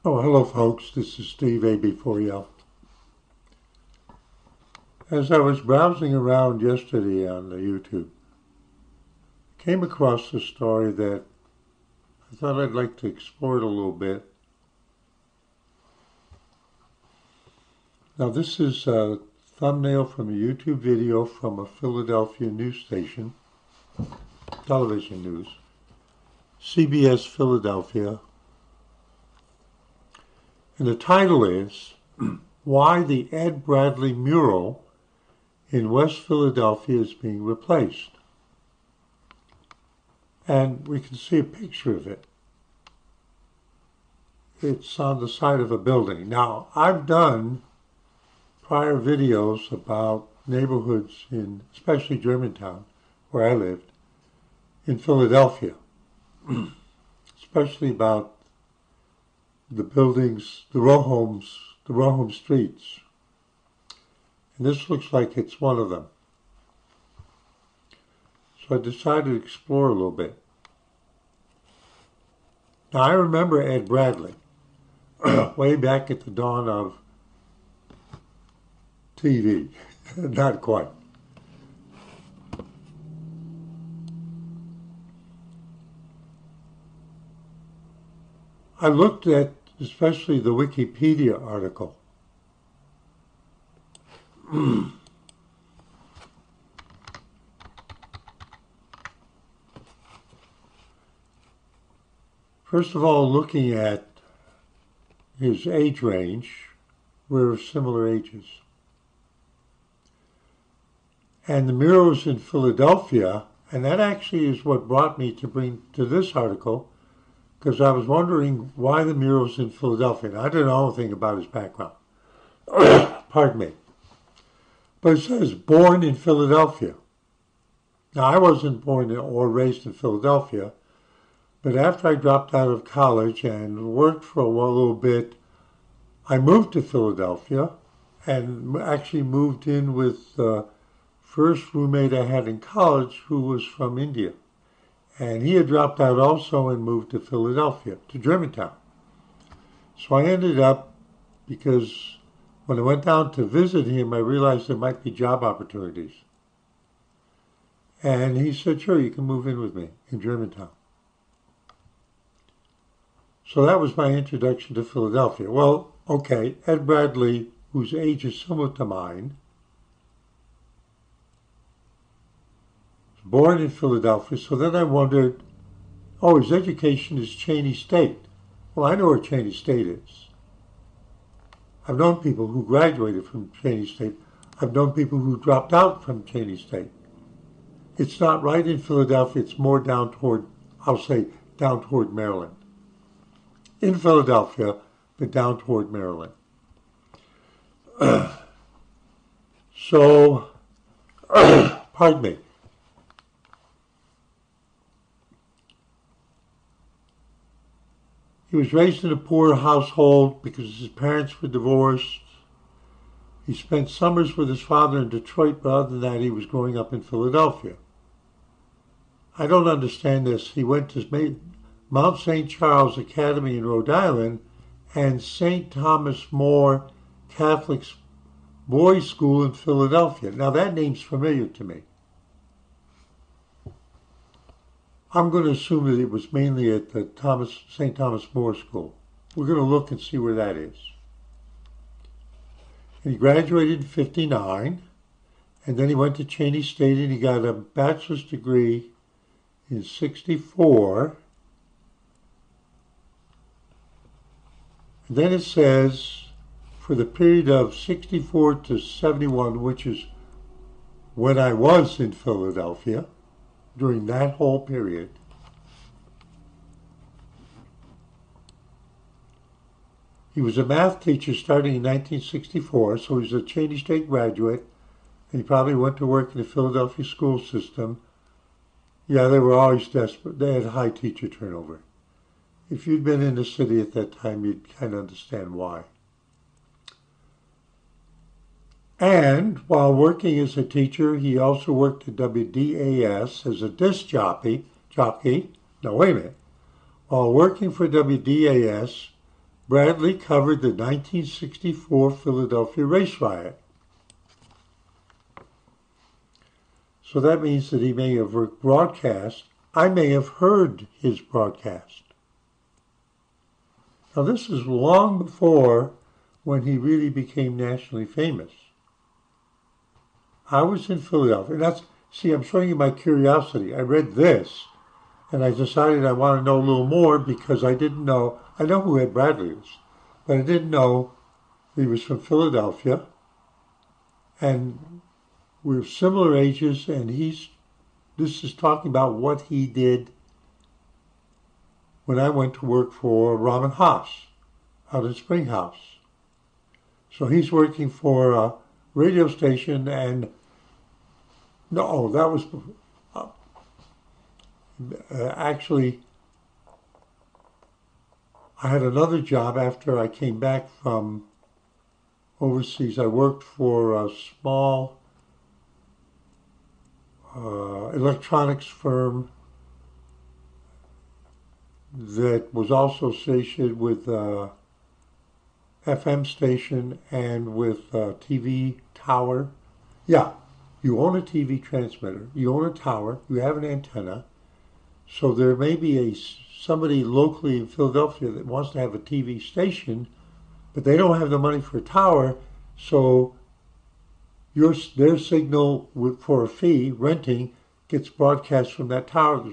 Oh, hello folks, this is Steve AB4L. As I was browsing around yesterday on the YouTube, I came across a story that I thought I'd like to explore it a little bit. Now this is a thumbnail from a YouTube video from a Philadelphia news station, television news, CBS Philadelphia. And the title is, Why the Ed Bradley Mural in West Philadelphia is being replaced. And we can see a picture of it. It's on the side of a building. Now, I've done prior videos about neighborhoods in, especially Germantown, where I lived, in Philadelphia, especially about the buildings, the row home streets. And this looks like it's one of them. So I decided to explore a little bit. Now I remember Ed Bradley, way back at the dawn of TV. Not quite. I looked at especially the Wikipedia article. First of all, looking at his age range, we're of similar ages. And the murals in Philadelphia, and that actually is what brought me to bring to this article, because I was wondering why the murals in Philadelphia. And I didn't know anything about his background. Pardon me. But it says, born in Philadelphia. Now, I wasn't born or raised in Philadelphia, but after I dropped out of college and worked for a little bit, I moved to Philadelphia and actually moved in with the first roommate I had in college, who was from India. And he had dropped out also and moved to Philadelphia, to Germantown. So I ended up, because when I went down to visit him, I realized there might be job opportunities. And he said, sure, you can move in with me in Germantown. So that was my introduction to Philadelphia. Well, okay, Ed Bradley, whose age is similar to mine, born in Philadelphia, so then I wondered, oh, his education is Cheney State. Well, I know where Cheney State is. I've known people who graduated from Cheney State. I've known people who dropped out from Cheney State. It's not right in Philadelphia, it's more down toward, I'll say, down toward Maryland. In Philadelphia, but down toward Maryland. So, pardon me. He was raised in a poor household because his parents were divorced. He spent summers with his father in Detroit, but other than that, he was growing up in Philadelphia. I don't understand this. He went to Mount St. Charles Academy in Rhode Island and St. Thomas More Catholic Boys School in Philadelphia. Now, that name's familiar to me. I'm going to assume that it was mainly at the St. Thomas More School. We're going to look and see where that is. And he graduated in 1959, and then he went to Cheney State and he got a bachelor's degree in 1964. And then it says, for the period of 1964 to 1971, which is when I was in Philadelphia, during that whole period, he was a math teacher starting in 1964, so he was a Cheney State graduate, and he probably went to work in the Philadelphia school system. Yeah, they were always desperate. They had high teacher turnover. If you'd been in the city at that time, you'd kind of understand why. And while working as a teacher, he also worked at WDAS as a disc jockey. No, wait a minute. While working for WDAS, Bradley covered the 1964 Philadelphia race riot. So that means that he may have broadcast. I may have heard his broadcast. Now this is long before when he really became nationally famous. I was in Philadelphia. See, I'm showing you my curiosity. I read this, and I decided I want to know a little more because I didn't know. I know who Ed Bradley is, but I didn't know he was from Philadelphia, and we're similar ages, and this is talking about what he did when I went to work for Ramen Haas out in Springhouse. So he's working for a radio station, and no, that was actually, I had another job after I came back from overseas. I worked for a small electronics firm that was also associated with FM station and with TV tower. Yeah, you own a TV transmitter, you own a tower, you have an antenna. So there may be somebody locally in Philadelphia that wants to have a TV station, but they don't have the money for a tower, so their signal for a fee, renting, gets broadcast from that tower.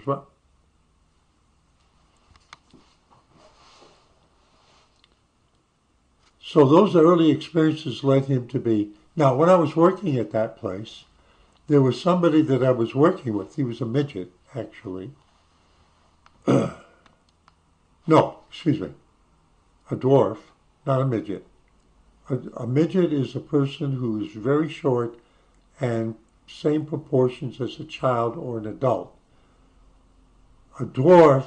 So those early experiences led him to be. Now, when I was working at that place, there was somebody that I was working with. He was a midget, actually. No, excuse me. A dwarf, not a midget. A midget is a person who is very short and same proportions as a child or an adult. A dwarf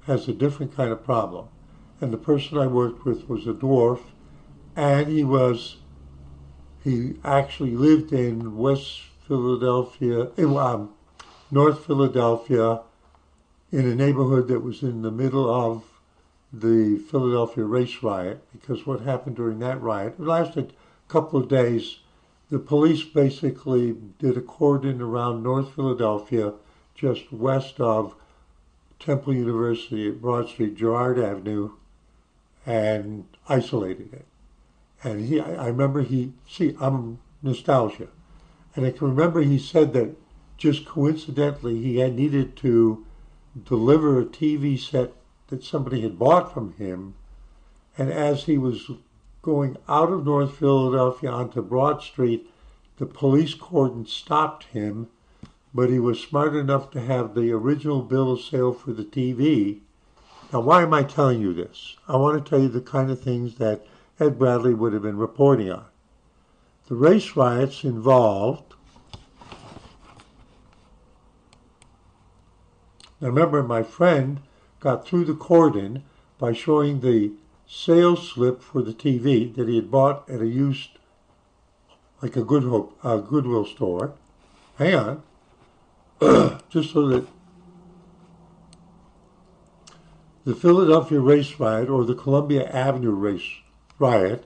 has a different kind of problem. And the person I worked with was a dwarf, and he actually lived in West Philadelphia, North Philadelphia, in a neighborhood that was in the middle of the Philadelphia race riot, because what happened during that riot, it lasted a couple of days. The police basically did a cordon around North Philadelphia, just west of Temple University at Broad Street, Girard Avenue, and isolated it. And I remember I'm nostalgia. And I can remember he said that just coincidentally he had needed to deliver a TV set that somebody had bought from him, and as he was going out of North Philadelphia onto Broad Street, the police cordon stopped him, but he was smart enough to have the original bill of sale for the TV. Now, why am I telling you this? I want to tell you the kind of things that Ed Bradley would have been reporting on. The race riots involved. Now remember, my friend got through the cordon by showing the sales slip for the TV that he had bought at a used, like a Goodwill store. Hang on. Just so that the Philadelphia race riot, or the Columbia Avenue race riot,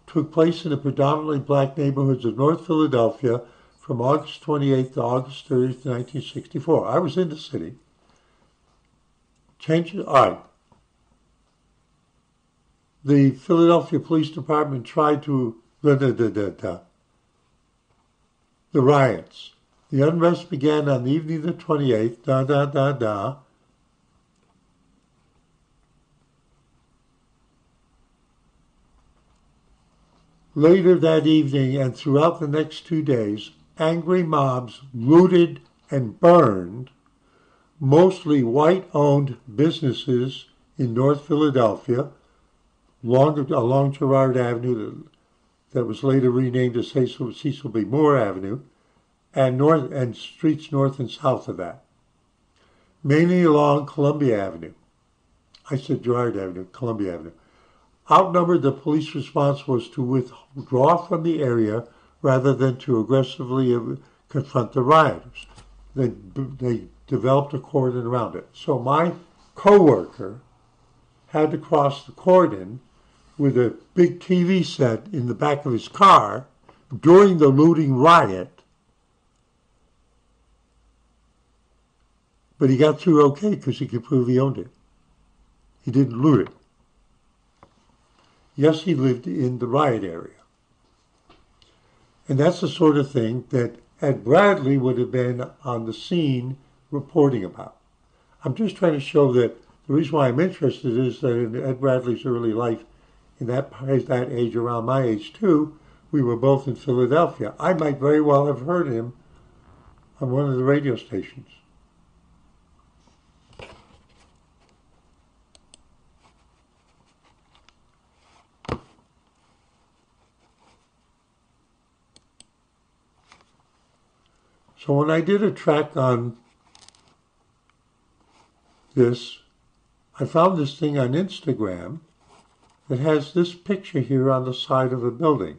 took place in the predominantly black neighborhoods of North Philadelphia from August 28th to August 30th, 1964. I was in the city. All right. The Philadelphia Police Department tried to the riots. The unrest began on the evening of the 28th. Later that evening and throughout the next 2 days, angry mobs looted and burned mostly white-owned businesses in North Philadelphia, along Girard Avenue, that was later renamed as Cecil B. Moore Avenue, and streets north and south of that, mainly along Columbia Avenue. I said Girard Avenue, Columbia Avenue. Outnumbered, the police response was to withdraw from the area rather than to aggressively confront the rioters. They developed a cordon around it. So my coworker had to cross the cordon with a big TV set in the back of his car during the looting riot. But he got through okay because he could prove he owned it. He didn't loot it. Yes, he lived in the riot area. And that's the sort of thing that Ed Bradley would have been on the scene reporting about. I'm just trying to show that the reason why I'm interested is that in Ed Bradley's early life, in that age, around my age too, we were both in Philadelphia. I might very well have heard him on one of the radio stations. So when I did a track on this, I found this thing on Instagram that has this picture here on the side of a building.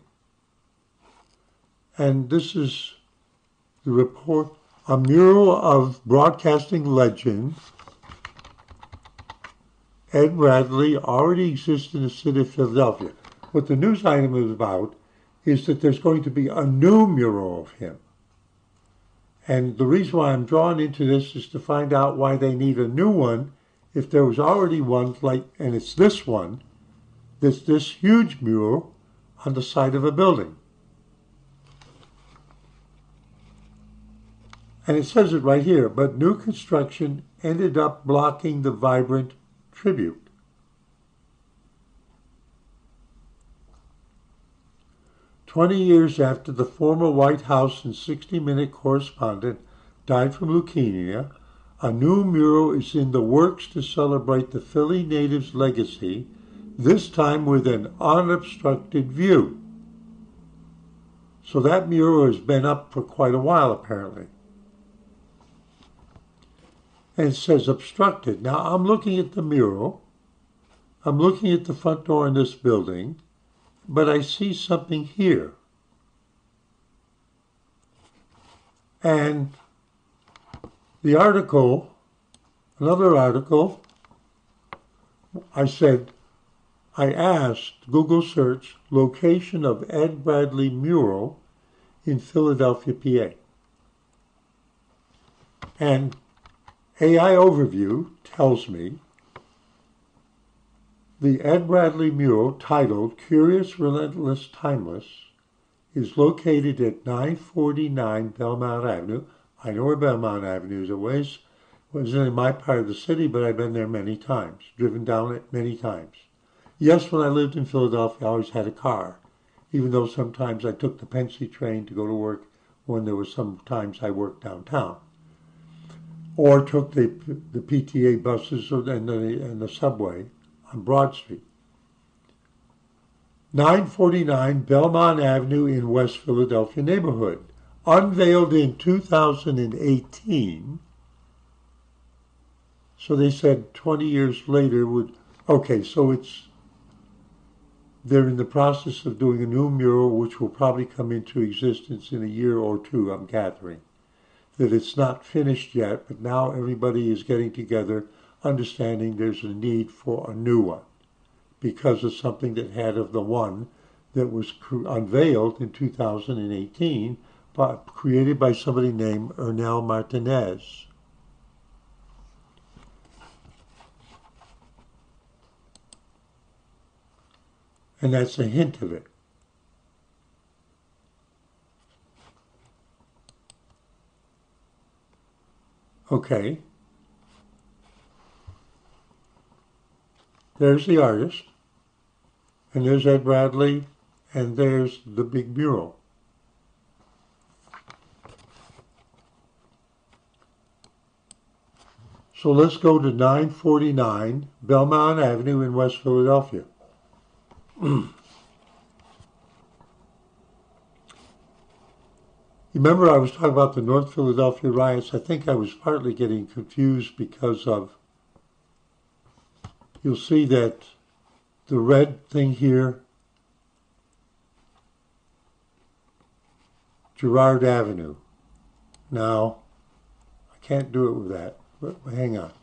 And this is the report, a mural of broadcasting legend Ed Bradley already exists in the city of Philadelphia. What the news item is about is that there's going to be a new mural of him. And the reason why I'm drawn into this is to find out why they need a new one if there was already one, like, and it's this one, this huge mural on the side of a building. And it says it right here, but new construction ended up blocking the vibrant tribute. "20 years after the former White House and 60-Minute correspondent died from leukemia, a new mural is in the works to celebrate the Philly native's legacy, this time with an unobstructed view." So that mural has been up for quite a while, apparently. And it says obstructed. Now, I'm looking at the mural. I'm looking at the front door in this building, but I see something here. And the article, another article, I asked Google search location of Ed Bradley mural in Philadelphia, PA. And AI Overview tells me the Ed Bradley mural titled Curious, Relentless, Timeless is located at 949 Belmont Avenue. I know where Belmont Avenue is. It wasn't in my part of the city, but I've been there many times, driven down it many times. Yes, when I lived in Philadelphia, I always had a car, even though sometimes I took the Pensy train to go to work when there was sometimes I worked downtown, or took the PTA buses and the subway on Broad Street. 949 Belmont Avenue in West Philadelphia neighborhood. Unveiled in 2018. So they said 20 years later would, okay, so they're in the process of doing a new mural which will probably come into existence in a year or two, I'm gathering. That it's not finished yet, but now everybody is getting together, understanding there's a need for a new one because of something that had of the one that was unveiled in 2018, but created by somebody named Ernell Martinez. And that's a hint of it. Okay. There's the artist, and there's Ed Bradley, and there's the big mural. So let's go to 949 Belmont Avenue in West Philadelphia. Remember I was talking about the North Philadelphia riots? I think I was partly getting confused because of, you'll see that the red thing here, Girard Avenue. Now, I can't do it with that, but hang on.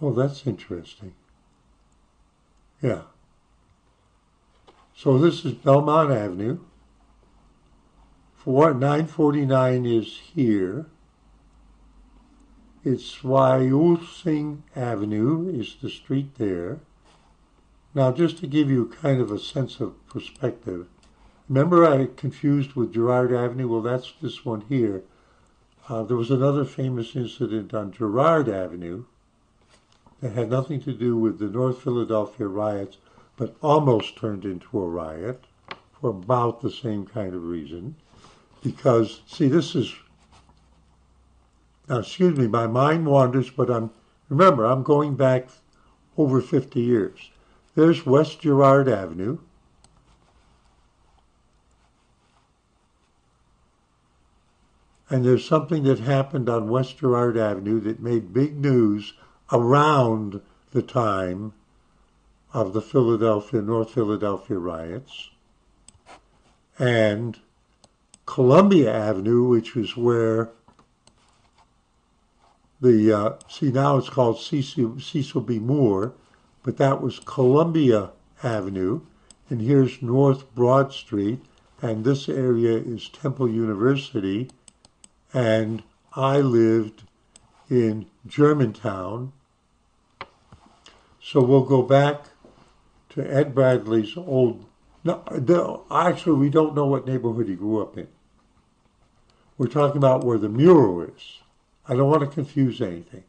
Oh, that's interesting. Yeah. So this is Belmont Avenue. 949 is here. It's Reminiscing Avenue is the street there. Now, just to give you kind of a sense of perspective, remember I confused with Girard Avenue? Well, that's this one here. There was another famous incident on Girard Avenue that had nothing to do with the North Philadelphia riots, but almost turned into a riot for about the same kind of reason. Because, see, this is, now excuse me, my mind wanders, but remember, I'm going back over 50 years. There's West Girard Avenue. And there's something that happened on West Girard Avenue that made big news around the time of the North Philadelphia riots. And Columbia Avenue, which is where see now it's called Cecil B. Moore, but that was Columbia Avenue. And here's North Broad Street, and this area is Temple University. And I lived in Germantown. So we'll go back to Ed Bradley's old, no, actually we don't know what neighborhood he grew up in. We're talking about where the mural is. I don't want to confuse anything.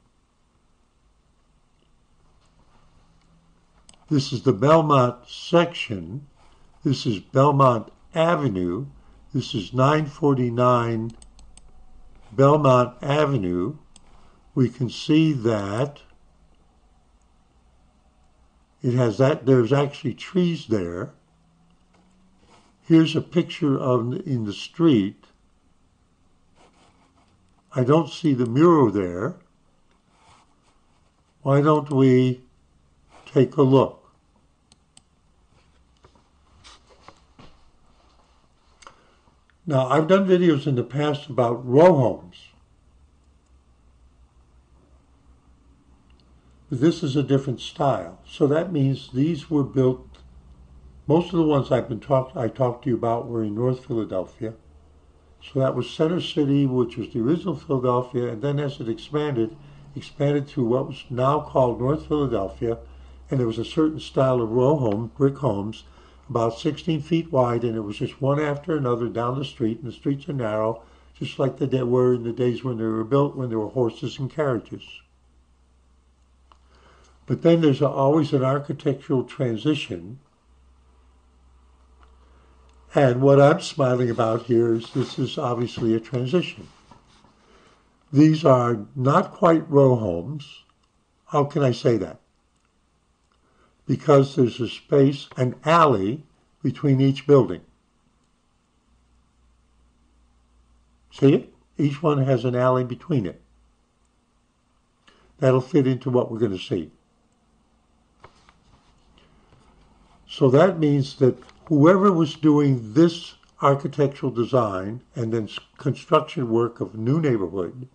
This is the Belmont section. This is Belmont Avenue. This is 949 Belmont Avenue. We can see that it has that, there's actually trees there. Here's a picture of in the street. I don't see the mural there. Why don't we take a look? Now, I've done videos in the past about row homes. But this is a different style. So that means these were built, most of the ones I talked to you about were in North Philadelphia. So that was Center City, which was the original Philadelphia, and then as it expanded to what was now called North Philadelphia, and there was a certain style of row home, brick homes, about 16 feet wide, and it was just one after another down the street, and the streets are narrow, just like they were in the days when they were built, when there were horses and carriages. But then there's always an architectural transition. And what I'm smiling about here is this is obviously a transition. These are not quite row homes. How can I say that? Because there's a space, an alley, between each building. See it? Each one has an alley between it. That'll fit into what we're going to see. So that means that whoever was doing this architectural design and then construction work of new neighborhood,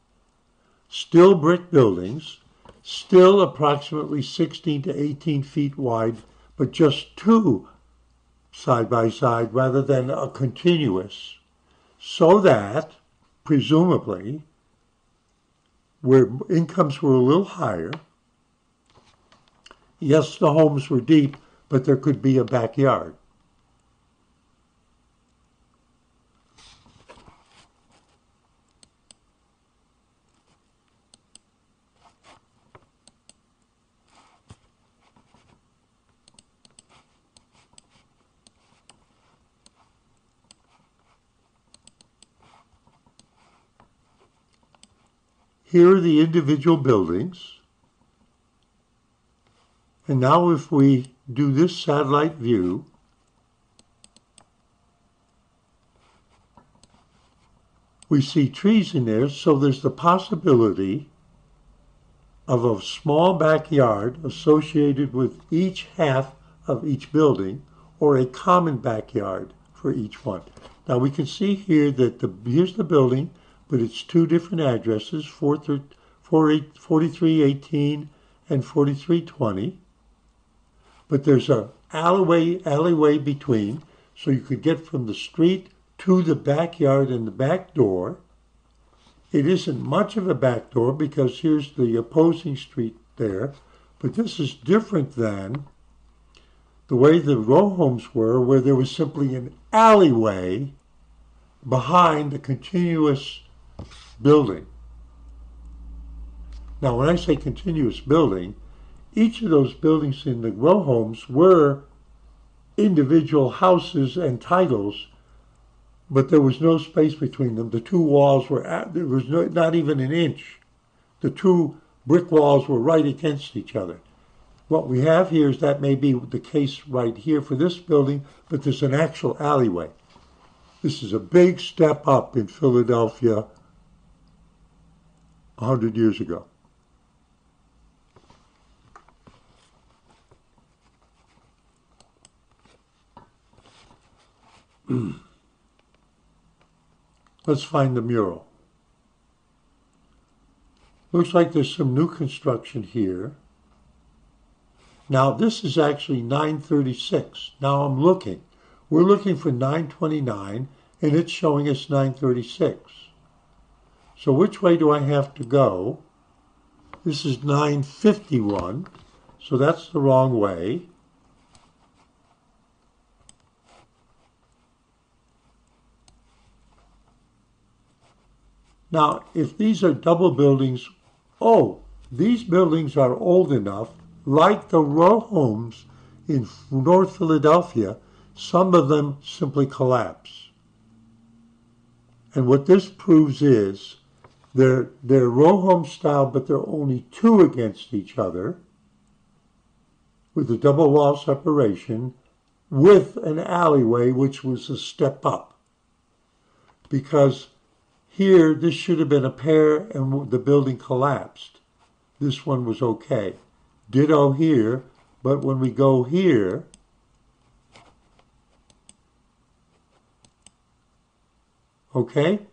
still brick buildings, still approximately 16 to 18 feet wide, but just two side by side rather than a continuous, so that, presumably, where incomes were a little higher, yes, the homes were deep, but there could be a backyard. Here are the individual buildings. And now if we do this satellite view, we see trees in there, so there's the possibility of a small backyard associated with each half of each building, or a common backyard for each one. Now we can see here that here's the building, but it's two different addresses, 4318 and 4320. But there's an alleyway between, so you could get from the street to the backyard and the back door. It isn't much of a back door because here's the opposing street there, but this is different than the way the row homes were, where there was simply an alleyway behind the continuous building. Now, when I say continuous building, each of those buildings in the row homes were individual houses and titles, but there was no space between them. The two walls were, there was not even an inch. The two brick walls were right against each other. What we have here is that may be the case right here for this building, but there's an actual alleyway. This is a big step up in Philadelphia 100 years ago. Let's find the mural. Looks like there's some new construction here. Now this is actually 936. Now I'm looking. We're looking for 929 and it's showing us 936. So which way do I have to go? This is 951, so that's the wrong way. Now, if these are double buildings, these buildings are old enough, like the row homes in North Philadelphia, some of them simply collapse. And what this proves is they're row home style, but they're only two against each other with a double wall separation with an alleyway, which was a step up. Because here, this should have been a pair and the building collapsed. This one was okay. Ditto here, but when we go here, okay,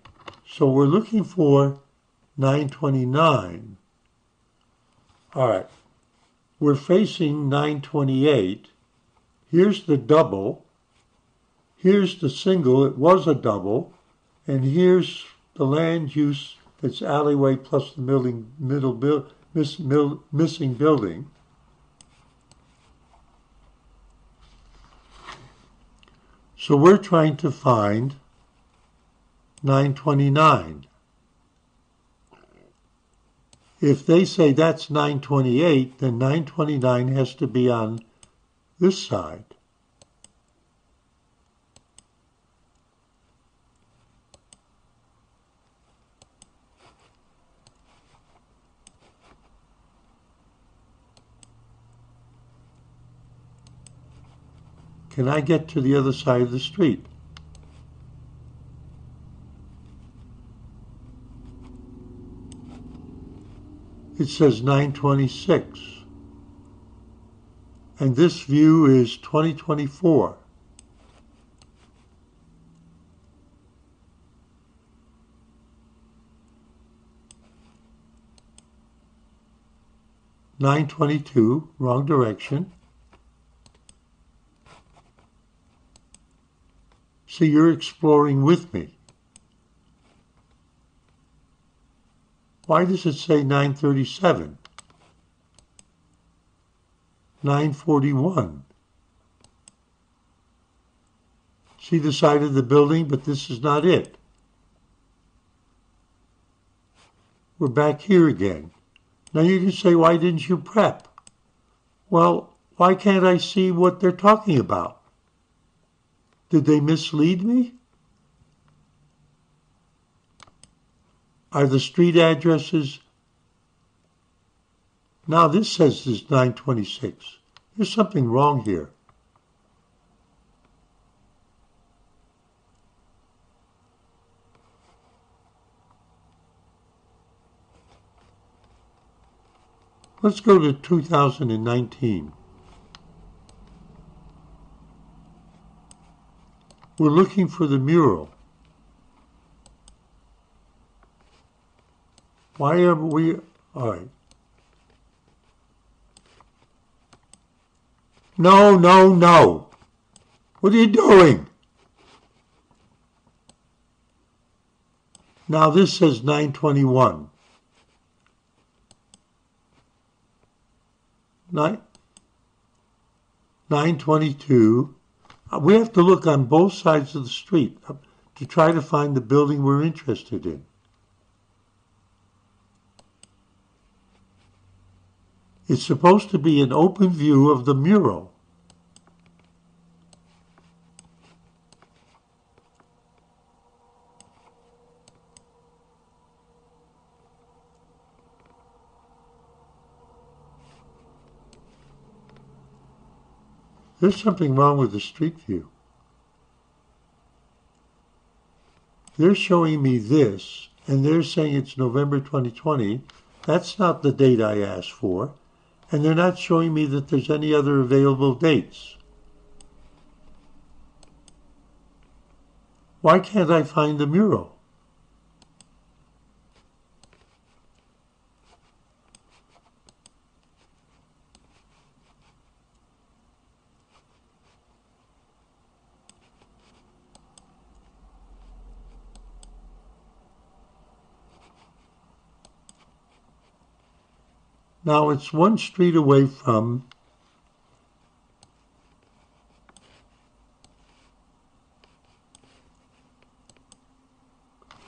so we're looking for 929. All right, we're facing 928. Here's the double. Here's the single. It was a double. And here's the land use that's alleyway plus the missing building. So we're trying to find 929. If they say that's 928, then 929 has to be on this side. Can I get to the other side of the street? It says 926. And this view is 2024. $922, wrong direction. See, you're exploring with me. Why does it say 937? 941. See the side of the building, but this is not it. We're back here again. Now you can say, why didn't you prep? Well, why can't I see what they're talking about? Did they mislead me? Are the street addresses? Now this says it's 926. There's something wrong here. Let's go to 2019. We're looking for the mural. Why are we, all right. No, no, no. What are you doing? Now this says 921. 922. We have to look on both sides of the street to try to find the building we're interested in. It's supposed to be an open view of the mural. There's something wrong with the street view. They're showing me this, and they're saying it's November 2020. That's not the date I asked for, and they're not showing me that there's any other available dates. Why can't I find the mural? Now it's one street away from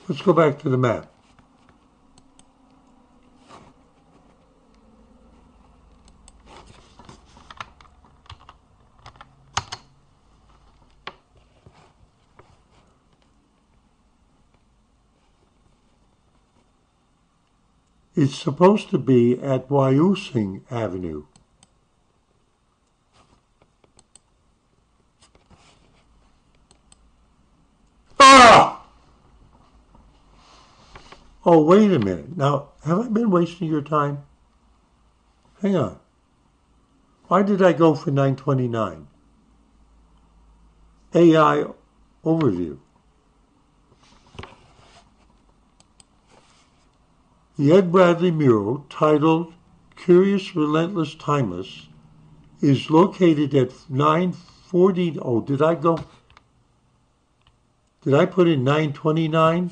let's go back to the map. It's supposed to be at Reminiscing Avenue. Ah! Oh, wait a minute. Now, have I been wasting your time? Hang on. Why did I go for 929? AI overview. The Ed Bradley mural, titled Curious, Relentless, Timeless, is located at 940. Oh, did I put in 929?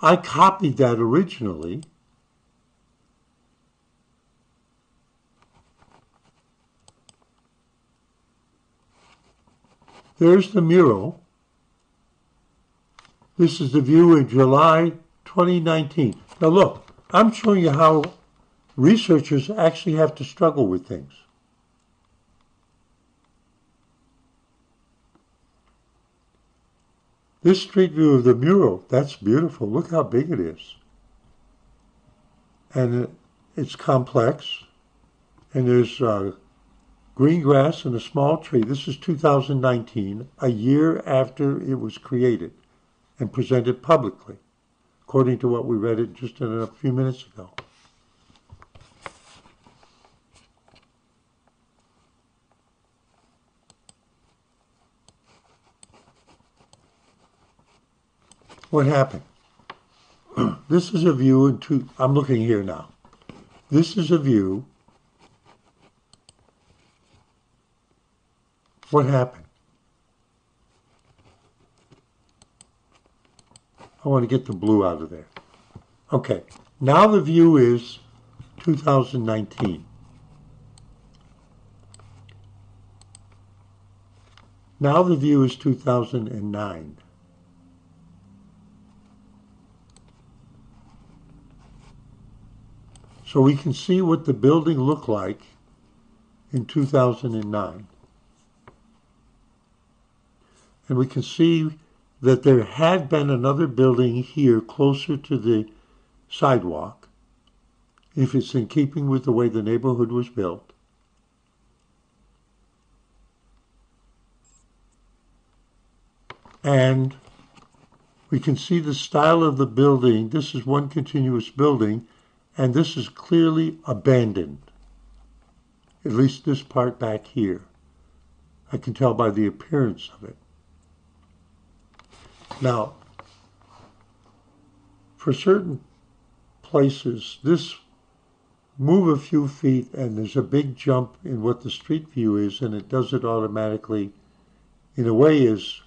I copied that originally. There's the mural. This is the view in July 2019. Now look, I'm showing you how researchers actually have to struggle with things. This street view of the mural, that's beautiful. Look how big it is. And it's complex. And there's green grass and a small tree. This is 2019, a year after it was created and presented publicly, according to what we read it just a few minutes ago. What happened? This is a view I'm looking here now. This is a view. What happened? I want to get the blue out of there. Okay, now the view is 2019. Now the view is 2009. So we can see what the building looked like in 2009. And we can see that there had been another building here closer to the sidewalk, if it's in keeping with the way the neighborhood was built. And we can see the style of the building. This is one continuous building, and this is clearly abandoned, at least this part back here. I can tell by the appearance of it. Now, for certain places, this move a few feet and there's a big jump in what the street view is, and it does it automatically, in a way is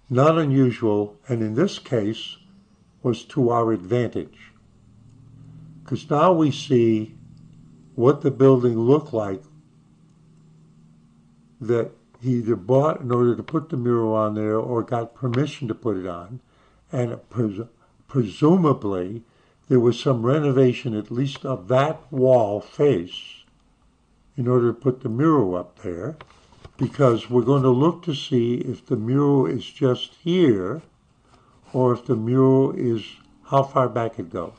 not unusual, and in this case was to our advantage. Because now we see what the building looked like that he either bought in order to put the mural on there or got permission to put it on. And presumably there was some renovation, at least of that wall face, in order to put the mural up there, because we're going to look to see if the mural is just here or if the mural is how far back it goes.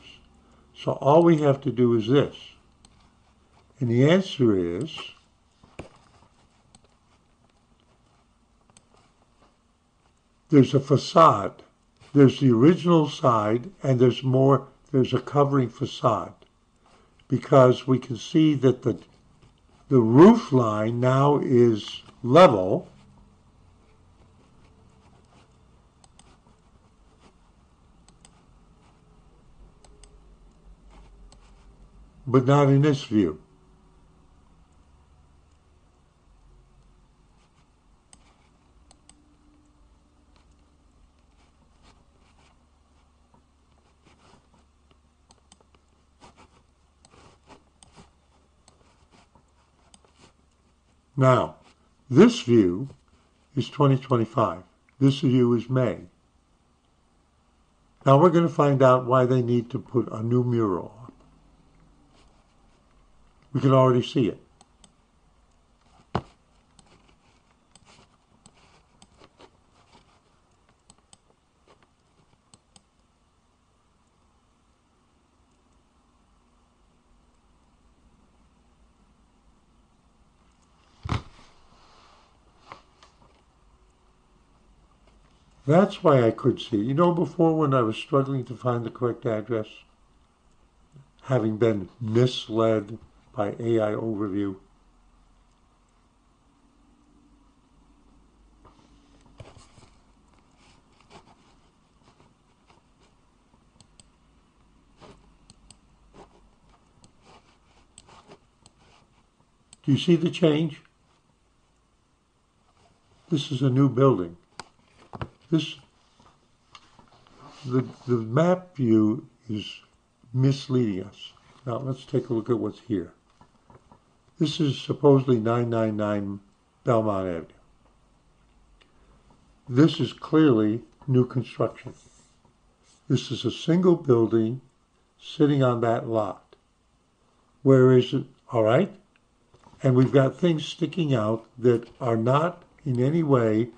So all we have to do is this. And the answer is there's a facade. There's the original side, and there's a covering facade, because we can see that the roof line now is level, but not in this view. Now, this view is 2025. This view is May. Now we're going to find out why they need to put a new mural up. We can already see it. That's why I could see. You know, before when I was struggling to find the correct address, having been misled by AI overview, do you see the change? This is a new building. The map view is misleading us. Now let's take a look at what's here. This is supposedly 999 Belmont Avenue. This is clearly new construction. This is a single building sitting on that lot. Where is it? All right? And we've got things sticking out that are not in any way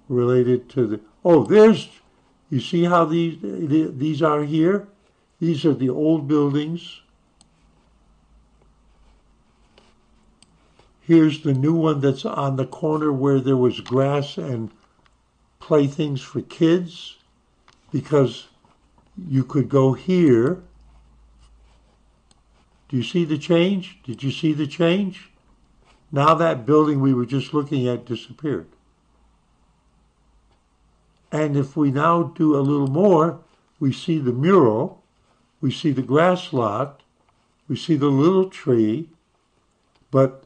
related to the... Oh, you see how these are here? These are the old buildings. Here's the new one that's on the corner where there was grass and playthings for kids, because you could go here. Do you see the change? Did you see the change? Now that building we were just looking at disappeared. And if we now do a little more, we see the mural, we see the grass lot, we see the little tree, but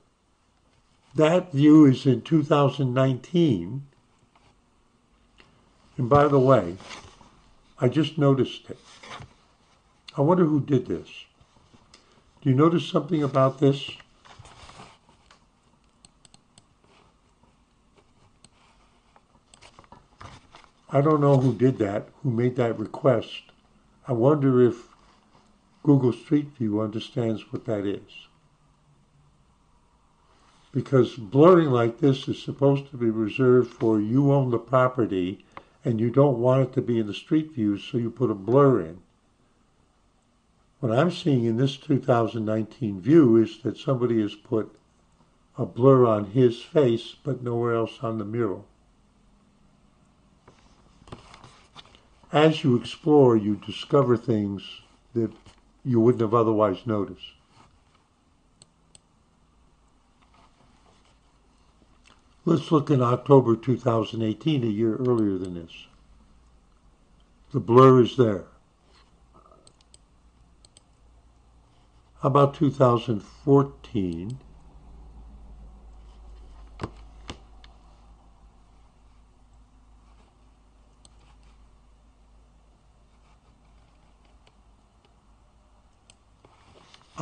that view is in 2019. And by the way, I just noticed it. I wonder who did this. Do you notice something about this? I don't know who did that, who made that request. I wonder if Google Street View understands what that is. Because blurring like this is supposed to be reserved for you own the property and you don't want it to be in the street view, so you put a blur in. What I'm seeing in this 2019 view is that somebody has put a blur on his face, but nowhere else on the mural. As you explore, you discover things that you wouldn't have otherwise noticed. Let's look in October 2018, a year earlier than this. The blur is there. about 2014?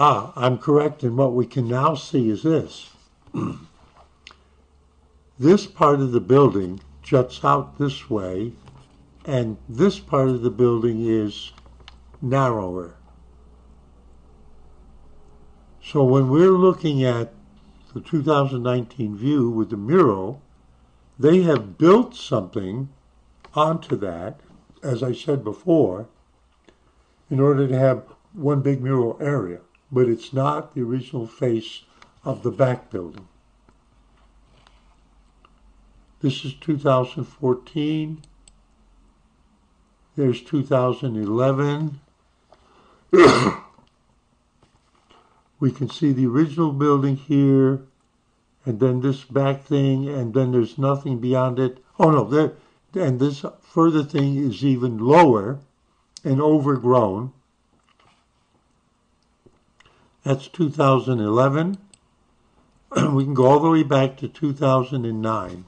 I'm correct, and what we can now see is this. This part of the building juts out this way, and this part of the building is narrower. So when we're looking at the 2019 view with the mural, they have built something onto that, as I said before, in order to have one big mural area, but it's not the original face of the back building. This is 2014. There's 2011. We can see the original building here, and then this back thing, and then there's nothing beyond it. Oh no, there, and this further thing is even lower and overgrown. That's 2011. We can go all the way back to 2009.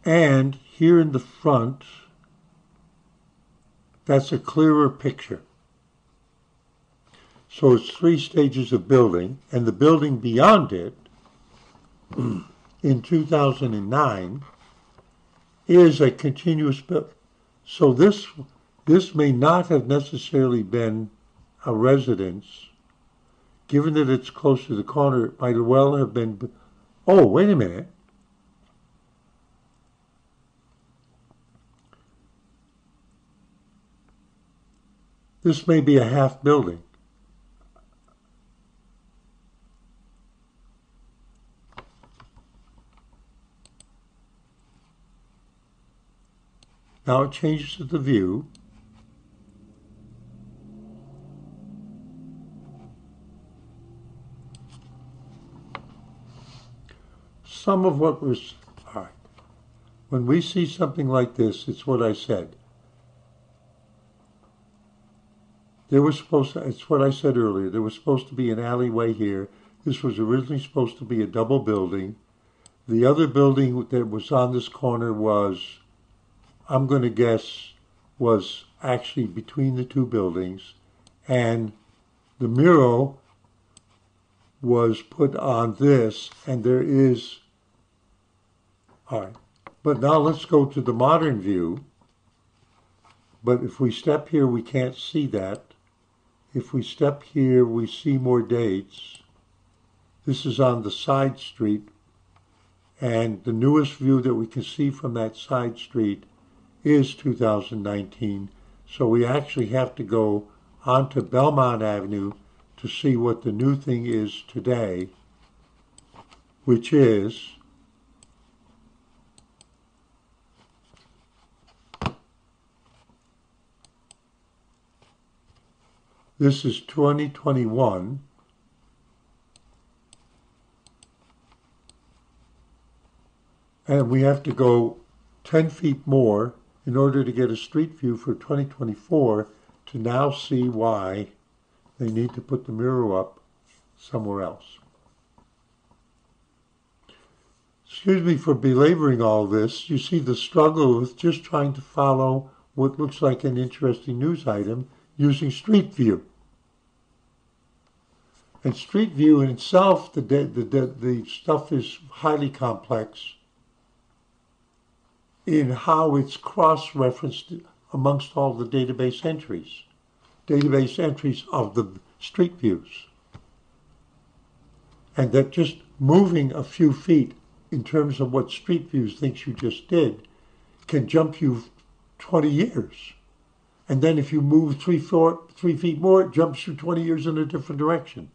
And here in the front, that's a clearer picture. So it's 3 stages of building, and the building beyond it, in 2009, is a continuous building. So this may not have necessarily been a residence. Given that it's close to the corner, it might well have been. Oh, wait a minute. This may be a half building. Now it changes the view. Some of what was, all right. When we see something like this, it's what I said. There was supposed to, it's what I said earlier, there was supposed to be an alleyway here. This was originally supposed to be a double building. The other building that was on this corner was, I'm going to guess, was actually between the 2 buildings. And the mural was put on this, and there is, all right. But now let's go to the modern view. But if we step here, we can't see that. If we step here, we see more dates. This is on the side street, and the newest view that we can see from that side street is 2019. So we actually have to go onto Belmont Avenue to see what the new thing is today, which is this is 2021, and we have to go 10 feet more in order to get a street view for 2024 to now see why they need to put the mural up somewhere else. Excuse me for belaboring all this. You see the struggle with just trying to follow what looks like an interesting news item using Street View. And Street View in itself, the stuff is highly complex in how it's cross-referenced amongst all the database entries of the street views. And that just moving a few feet in terms of what Street Views thinks you just did can jump you 20 years. And then if you move 3 feet more, it jumps you 20 years in a different direction.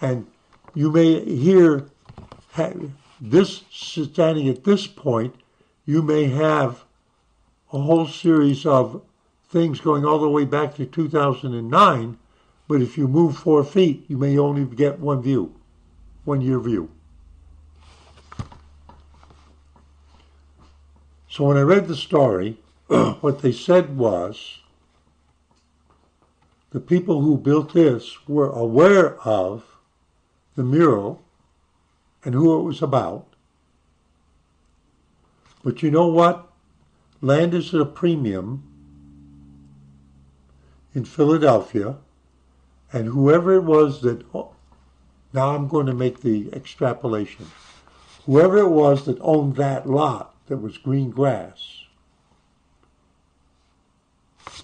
And you may hear this standing at this point, you may have a whole series of things going all the way back to 2009, but if you move 4 feet, you may only get one view, 1 year view. So when I read the story, what they said was the people who built this were aware of the mural and who it was about. But you know what? Land is at a premium in Philadelphia, and whoever it was that, now I'm going to make the extrapolation, whoever it was that owned that lot that was green grass,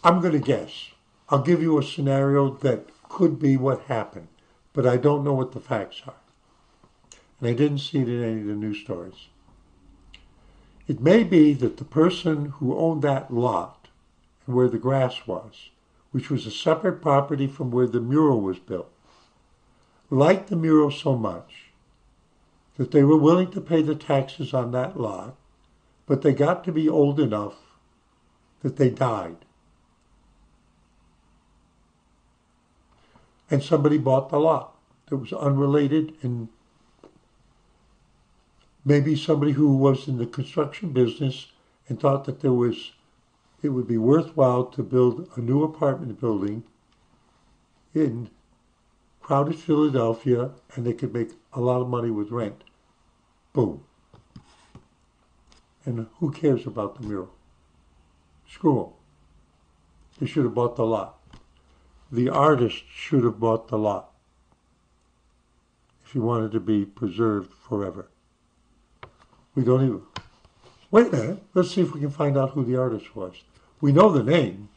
I'm going to guess. I'll give you a scenario that could be what happened, but I don't know what the facts are. And I didn't see it in any of the news stories. It may be that the person who owned that lot and where the grass was, which was a separate property from where the mural was built, liked the mural so much that they were willing to pay the taxes on that lot, but they got to be old enough that they died. And somebody bought the lot that was unrelated, and maybe somebody who was in the construction business and thought that it would be worthwhile to build a new apartment building in crowded Philadelphia, and they could make a lot of money with rent. Boom. And who cares about the mural? Screw them. They should have bought the lot. The artist should have bought the lot if he wanted to be preserved forever. We don't even... Wait a minute. Let's see if we can find out who the artist was. We know the name.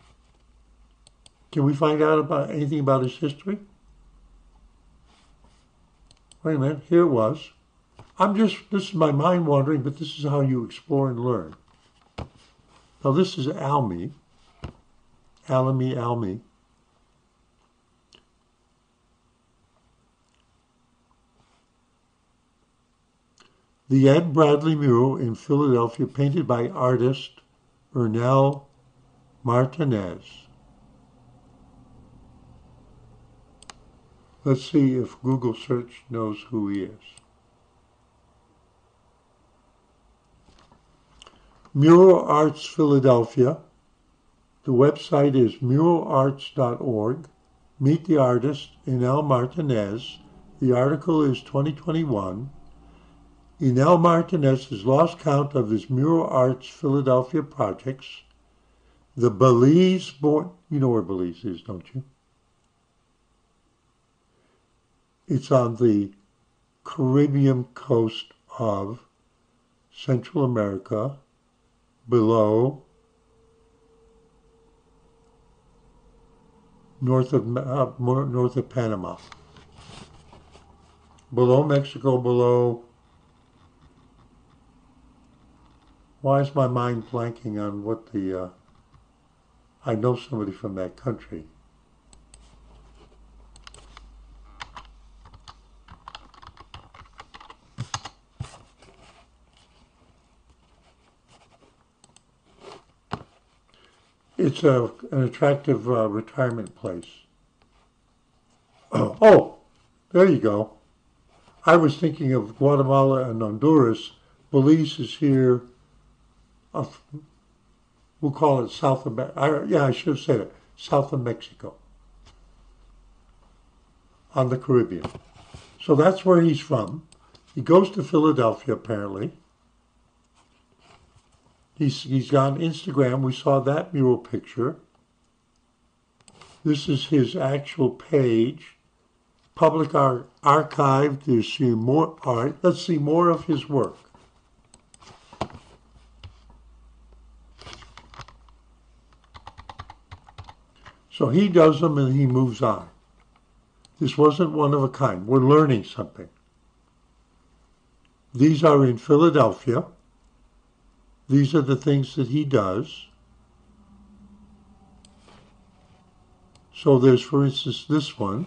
Can we find out about anything about his history? Wait a minute. Here it was. This is my mind wandering, but this is how you explore and learn. Now this is Almy. Almy. The Ed Bradley mural in Philadelphia, painted by artist Ernell Martinez. Let's see if Google search knows who he is. Mural Arts Philadelphia. The website is muralarts.org. Meet the artist, Ernell Martinez. The article is 2021. Ernell Martinez has lost count of his Mural Arts Philadelphia projects. The Belize born, you know where Belize is, don't you? It's on the Caribbean coast of Central America, below north of Panama, below Mexico, below. Why is my mind blanking on what the, I know somebody from that country. It's an attractive retirement place. Oh, there you go. I was thinking of Guatemala and Honduras. Belize is here. We'll call it south of, I should have said it, south of Mexico, on the Caribbean. So that's where he's from. He goes to Philadelphia, apparently. He's got Instagram. We saw that mural picture. This is his actual page. Public archive. There's more art. Let's see more of his work. So he does them and he moves on. This wasn't one of a kind. We're learning something. These are in Philadelphia. These are the things that he does. So there's, for instance, this one.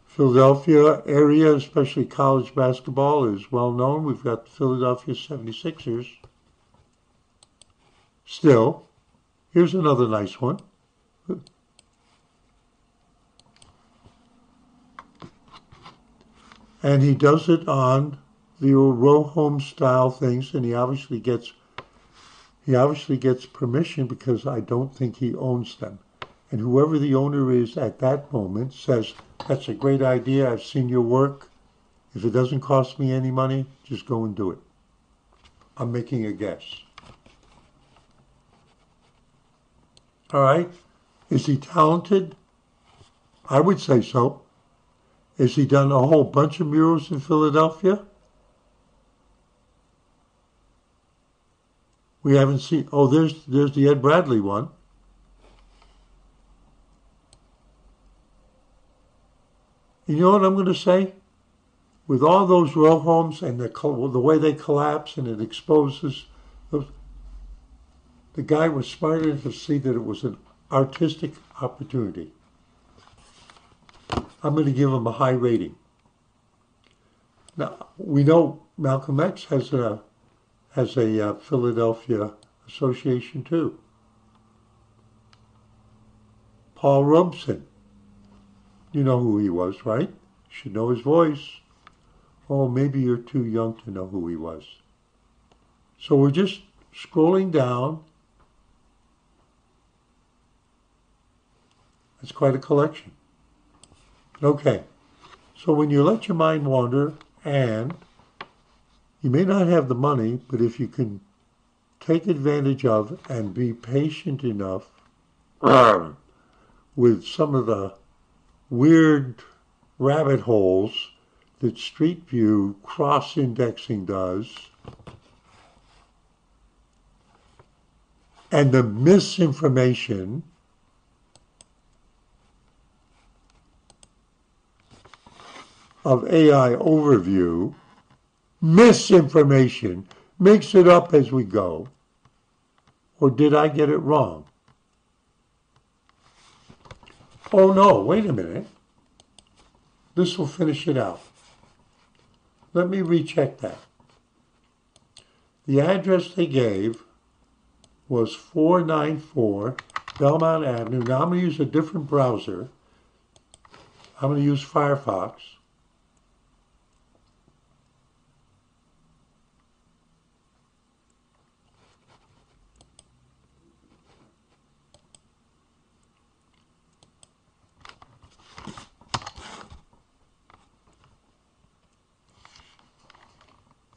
Philadelphia area, especially college basketball, is well known. We've got the Philadelphia 76ers. Still, here's another nice one. And he does it on the row home style things, and he obviously gets He obviously gets permission because I don't think he owns them. And whoever the owner is at that moment says, that's a great idea, I've seen your work. If it doesn't cost me any money, just go and do it. I'm making a guess. All right. Is he talented? I would say so. Has he done a whole bunch of murals in Philadelphia? We haven't seen. Oh, there's the Ed Bradley one. You know what I'm going to say? With all those row homes and the way they collapse and it exposes, those, the guy was smart enough to see that it was an artistic opportunity. I'm going to give him a high rating. Now, we know Malcolm X has a Philadelphia association too. Paul Robeson, you know who he was, right? You should know his voice. Oh, maybe you're too young to know who he was. So we're just scrolling down. It's quite a collection. Okay, so when you let your mind wander, and you may not have the money, but if you can take advantage of and be patient enough with some of the weird rabbit holes that Street View cross-indexing does, and the misinformation of AI overview, misinformation, makes it up as we go. Or did I get it wrong? Oh no, wait a minute. This will finish it out. Let me recheck that. The address they gave was 494 Belmont Avenue. Now I'm going to use a different browser. I'm going to use Firefox.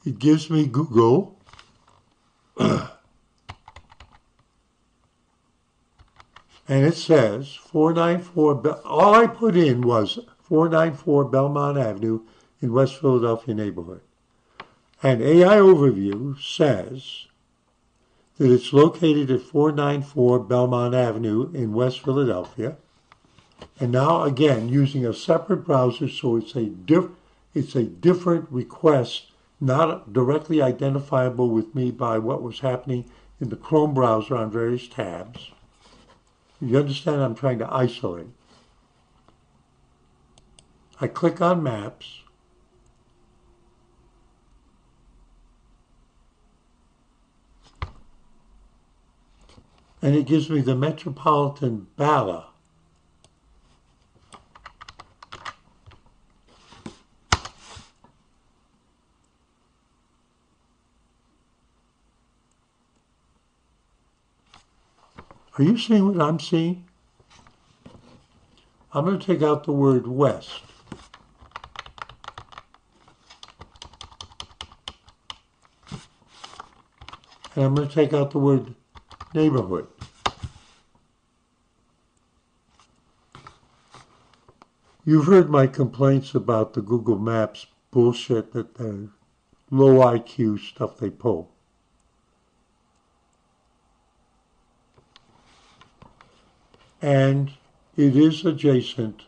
It gives me Google. And it says 494, all I put in was 494 Belmont Avenue in West Philadelphia neighborhood. And AI Overview says that it's located at 494 Belmont Avenue in West Philadelphia. And now again, using a separate browser, so it's a different request, not directly identifiable with me by what was happening in the Chrome browser on various tabs. You understand I'm trying to isolate. I click on Maps. And it gives me the Metropolitan Bala. Are you seeing what I'm seeing? I'm going to take out the word west. And I'm going to take out the word neighborhood. You've heard my complaints about the Google Maps bullshit, that the low IQ stuff they pull. And it is adjacent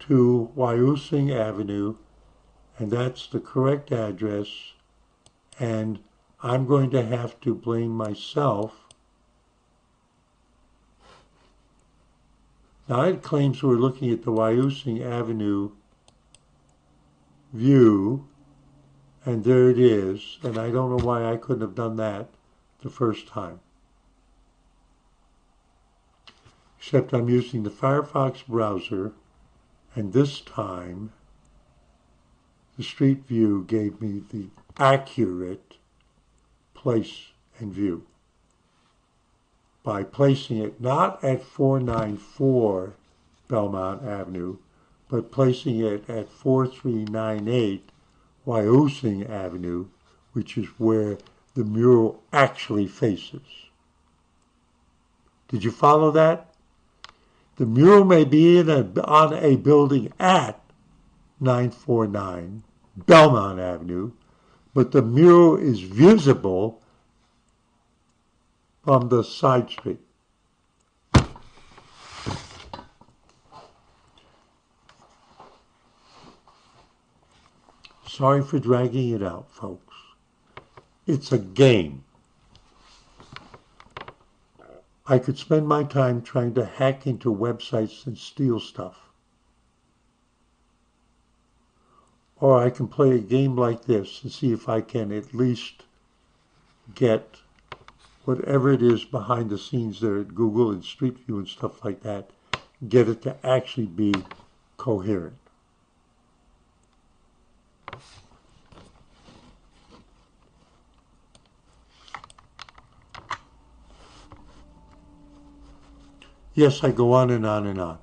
to Wayusing Avenue, and that's the correct address, and I'm going to have to blame myself. Now it claims we're looking at the Wayusing Avenue view, and there it is, and I don't know why I couldn't have done that the first time. Except I'm using the Firefox browser, and this time the Street View gave me the accurate place and view. by placing it not at 494 Belmont Avenue, but placing it at 4398 Wyoming Avenue, which is where the mural actually faces. Did you follow that? The mural may be on a building at 949 Belmont Avenue, but the mural is visible from the side street. Sorry for dragging it out, folks. It's a game. I could spend my time trying to hack into websites and steal stuff. Or I can play a game like this and see if I can at least get whatever it is behind the scenes there at Google and Street View and stuff like that, get it to actually be coherent. Yes, I go on and on and on.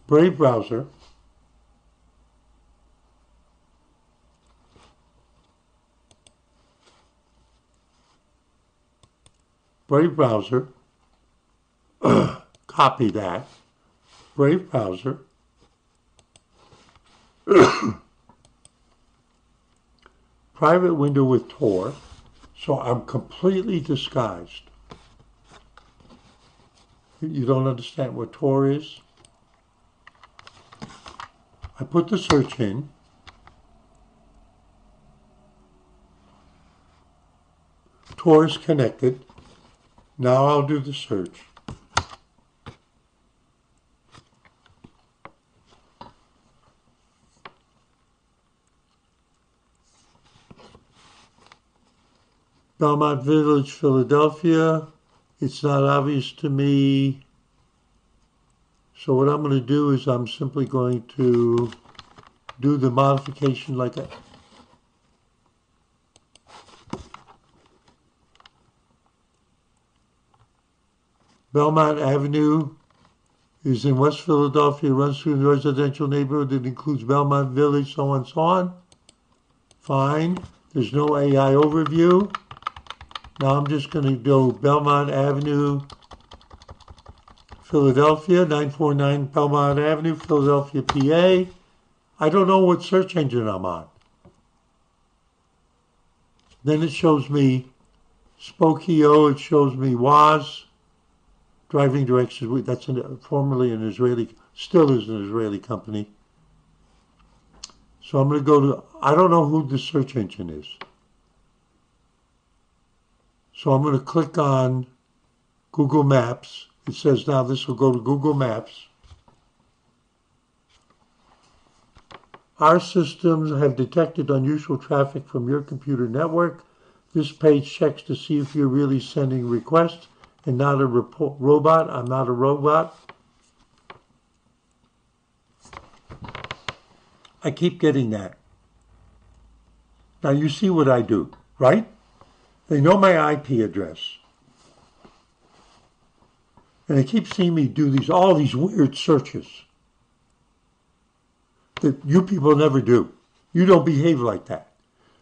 Brave browser. Brave browser. Copy that. Brave browser. Private window with Tor. So I'm completely disguised. You don't understand what Tor is? I put the search in. Tor is connected. Now I'll do the search. Belmont Village, Philadelphia. It's not obvious to me. So what I'm going to do is I'm simply going to do the modification like a Belmont Avenue is in West Philadelphia, runs through the residential neighborhood that includes Belmont Village, so on and so on. Fine. There's no AI overview. Now I'm just going to go Belmont Avenue, Philadelphia, 949 Belmont Avenue, Philadelphia, PA. I don't know what search engine I'm on. Then it shows me Spokeo, it shows me WAZ, driving directions. That's formerly an Israeli, still is an Israeli company. So I'm going to go to, I don't know who the search engine is. So I'm going to click on Google Maps. It says now this will go to Google Maps. Our systems have detected unusual traffic from your computer network. This page checks to see if you're really sending requests and not a robot. I'm not a robot. I keep getting that. Now you see what I do, right? They know my IP address. And they keep seeing me do all these weird searches that you people never do. You don't behave like that.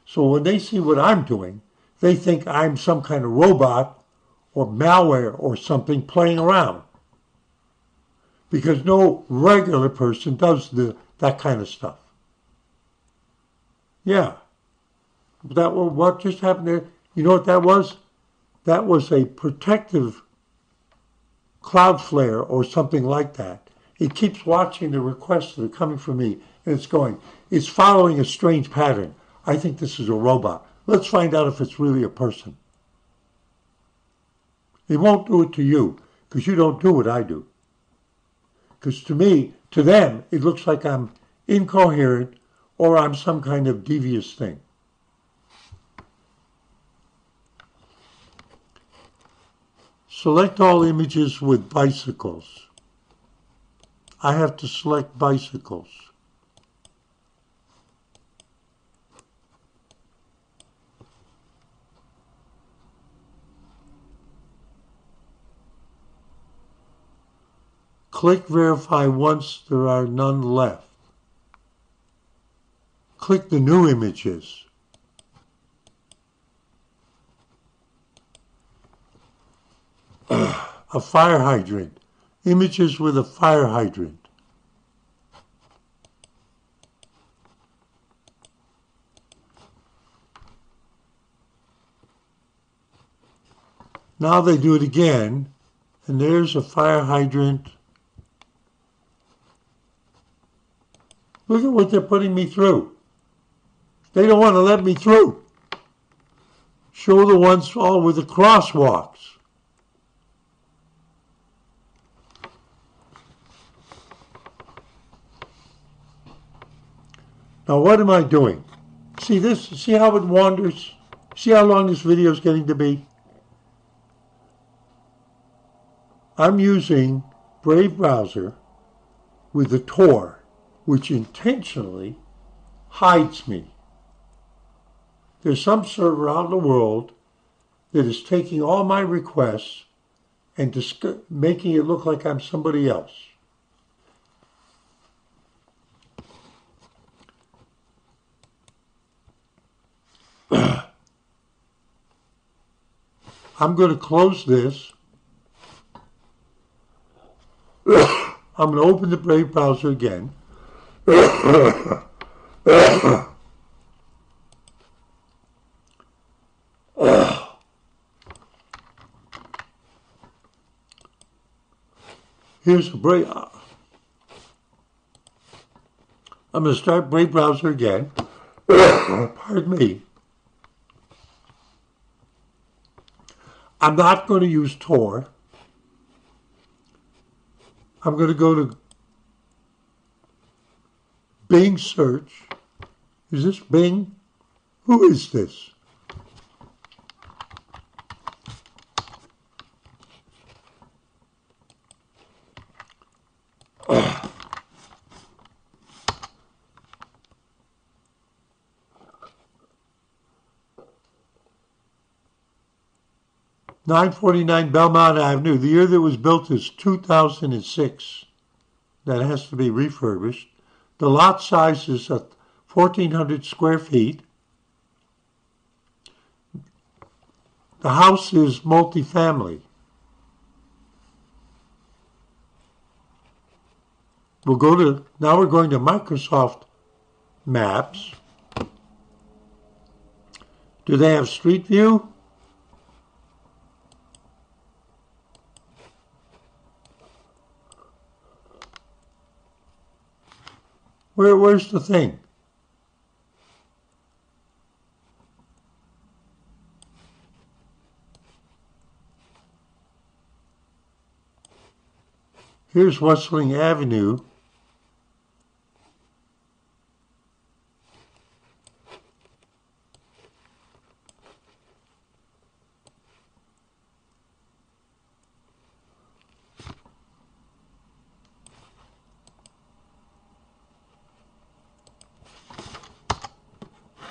So when they see what I'm doing, they think I'm some kind of robot or malware or something playing around. Because no regular person does that kind of stuff. Yeah. What just happened there? You know what that was? That was a protective Cloudflare or something like that. It keeps watching the requests that are coming from me, and it's following a strange pattern. I think this is a robot. Let's find out if it's really a person. It won't do it to you, because you don't do what I do. Because to them, it looks like I'm incoherent or I'm some kind of devious thing. Select all images with bicycles. I have to select bicycles. Click Verify once there are none left. Click the new images. A fire hydrant. Images with a fire hydrant. Now they do it again, and there's a fire hydrant. Look at what they're putting me through. They don't want to let me through. Show the ones all with the crosswalks. Now what am I doing? See this? See how it wanders? See how long this video is getting to be? I'm using Brave browser with the Tor, which intentionally hides me. There's some server out in the world that is taking all my requests and making it look like I'm somebody else. I'm going to close this. I'm going to open the Brave browser again. Here's the Brave. I'm going to start Brave browser again. Pardon me. I'm not going to use Tor. I'm going to go to Bing search. Is this Bing? Who is this? $949 Belmont Avenue. The year that was built is 2006. That has to be refurbished. The lot size is 1,400 square feet. The house is multifamily. Now we're going to Microsoft Maps. Do they have Street View? Where's the thing? Here's Westling Avenue.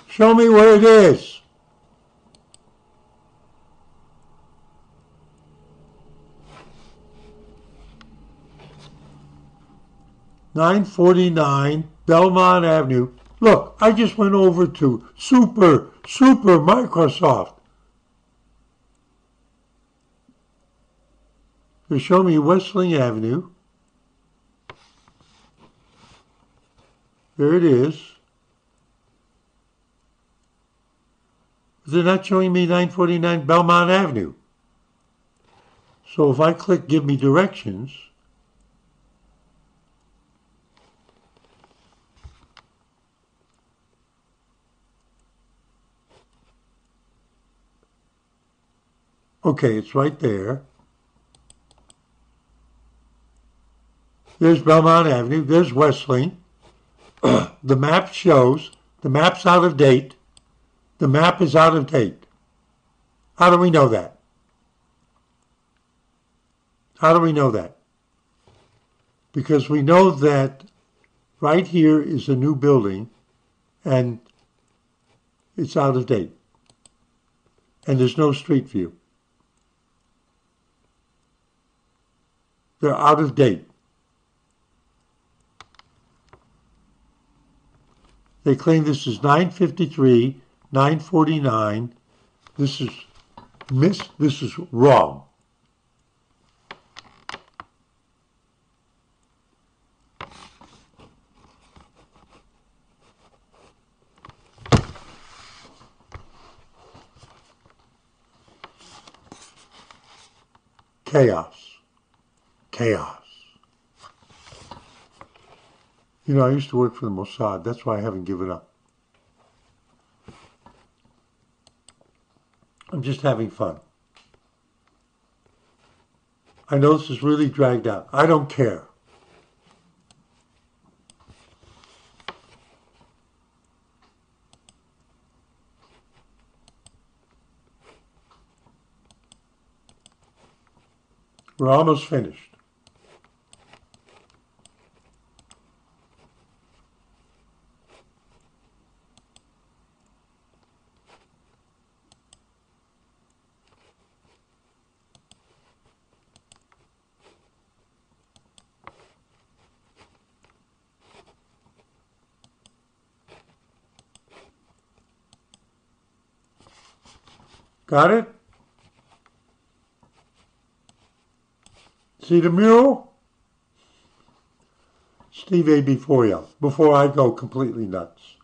Show me where it is. $949 Belmont Avenue. Look, I just went over to Super Microsoft. They show me Westling Avenue. There it is. They're not showing me 949 Belmont Avenue. So if I click Give Me Directions, okay, it's right there. There's Belmont Avenue. There's Westling. The map shows, the map's out of date. The map is out of date. How do we know that? How do we know that? Because we know that right here is a new building and it's out of date. And there's no street view. They're out of date. They claim this is 953, 949. This is this is wrong. Chaos. Chaos. You know, I used to work for the Mossad. That's why I haven't given up. I'm just having fun. I know this is really dragged out. I don't care. We're almost finished. Got it? See the mural? Steve A. before I go completely nuts.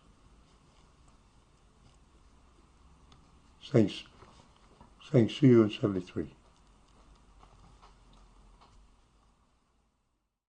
Thanks. See you in 73.